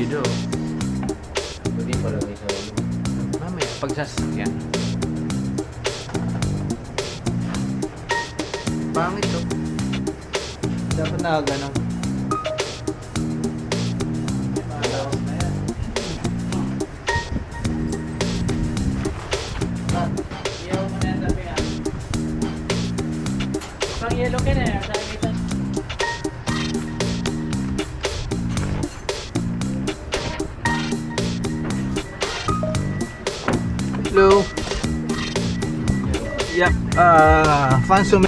Dito. Hindi pala may sa ulo. Mamaya, pag sasakyan. Pangit to. Dapat na gano'n. Malawas na yan. Iyaw mo na yan sabi nga. Pang yellow ka na yan. Sabi kita. Hello. Yep. Fanso.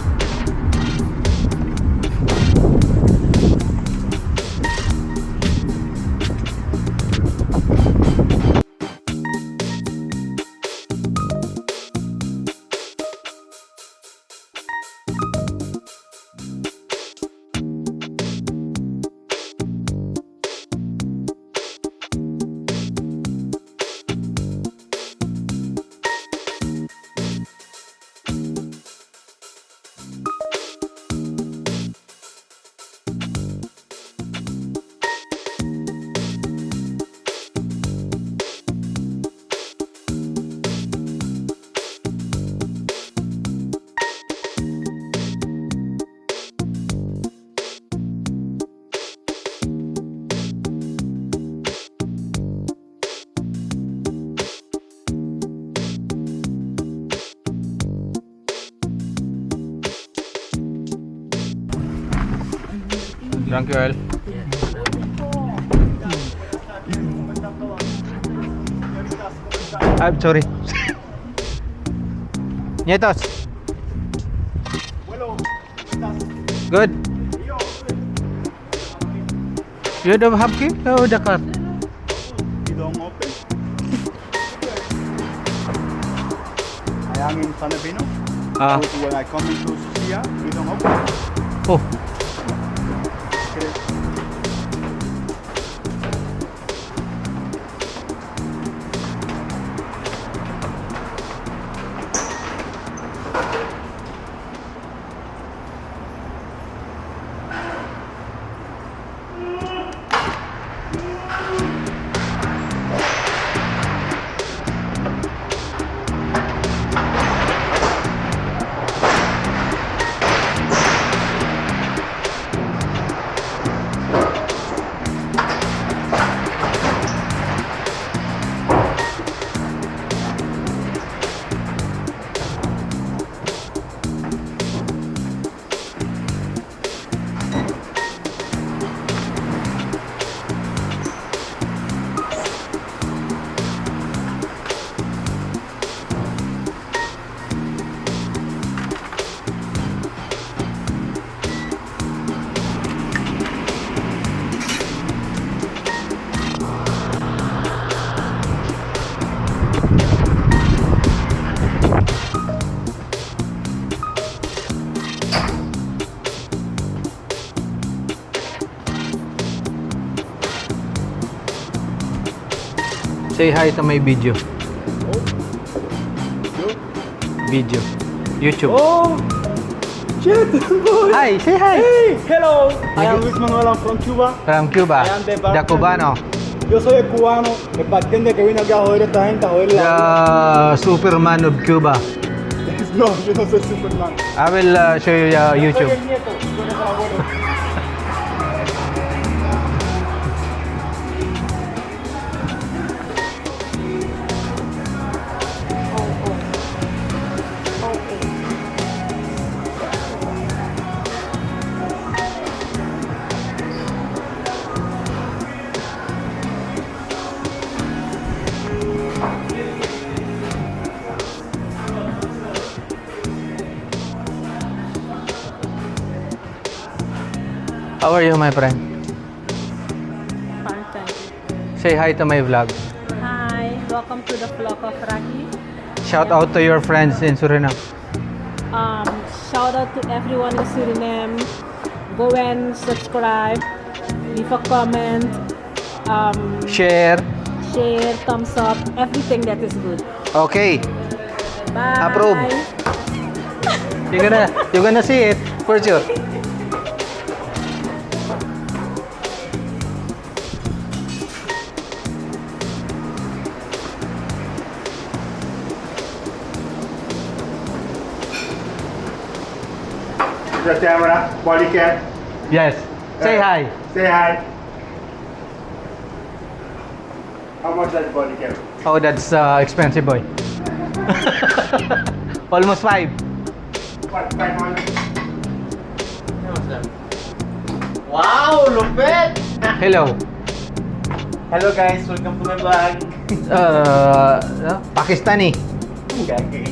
Thank you, El. I'm sorry. Nietos. Good. You don't have key? Oh, the car. You don't open? I am in Filipino. Ah. When I come into here, you don't open. Oh. Say hi to my video. Video. YouTube. Oh, shit, boy. Hi, say hi. Hey, hello. I am Luis Manuel. I'm from Cuba. From Cuba. I am the The bartender. Cubano. Yo soy el cubano, el bartender que viene aquí a joder a esta gente, a joder la... The Superman of Cuba. No, yo no soy Superman. I will show you Soy YouTube. el nieto, tú eres el abuelo. How are you, my friend? Fine, thank you. Say hi to my vlog. Hi, welcome to the vlog of Raki. Shout out to your friends in Suriname. Shout out to everyone in Suriname. Go and subscribe, leave a comment, Share. share, thumbs up, everything that is good. Okay. Bye. Approve. You're gonna see it for sure. the camera, body cam. Yes. Say hi. Say hi. How much that body cam? Oh, that's expensive, boy. Almost 5. What, 500? Wow, lupit! Hello. Hello guys, welcome to my vlog. Pakistani. Gagi.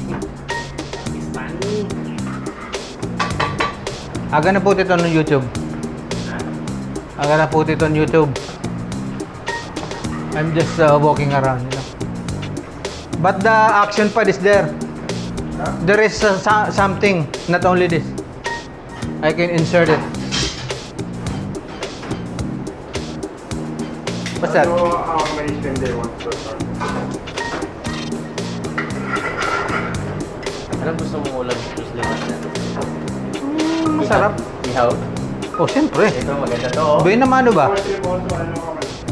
I'm gonna put it on YouTube. I'm gonna put it on YouTube. I'm just walking around, you know. But the action pad is there. There is something, not only this. I can insert it. What's that? I don't know how many spin they want to start. Anong gusto mong ulam? Just limas na. Masarap. Ihaw? Oh, siyempre. Ito, maganda to. Oh. Bay naman, ano ba?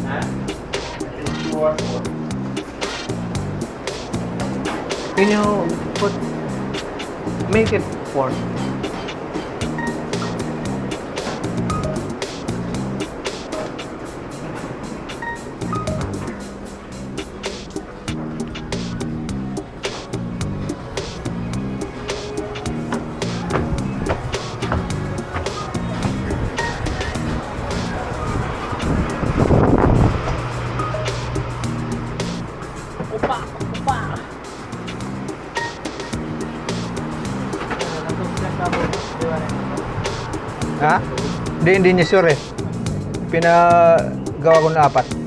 Ha? Can you make it 4? Upa! Upa! Ha? Hindi niya sure eh. Pinagawa ko na 4.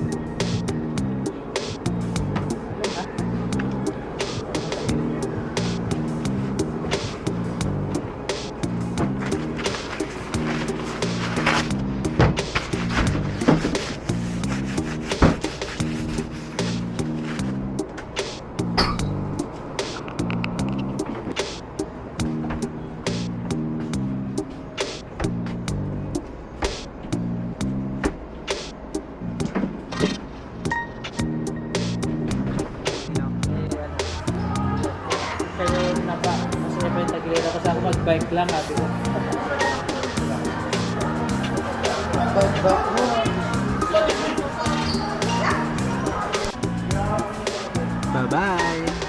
Pero masaya pa yung tagilera kasi ako mag-bike lang, sabi ko. Bye-bye.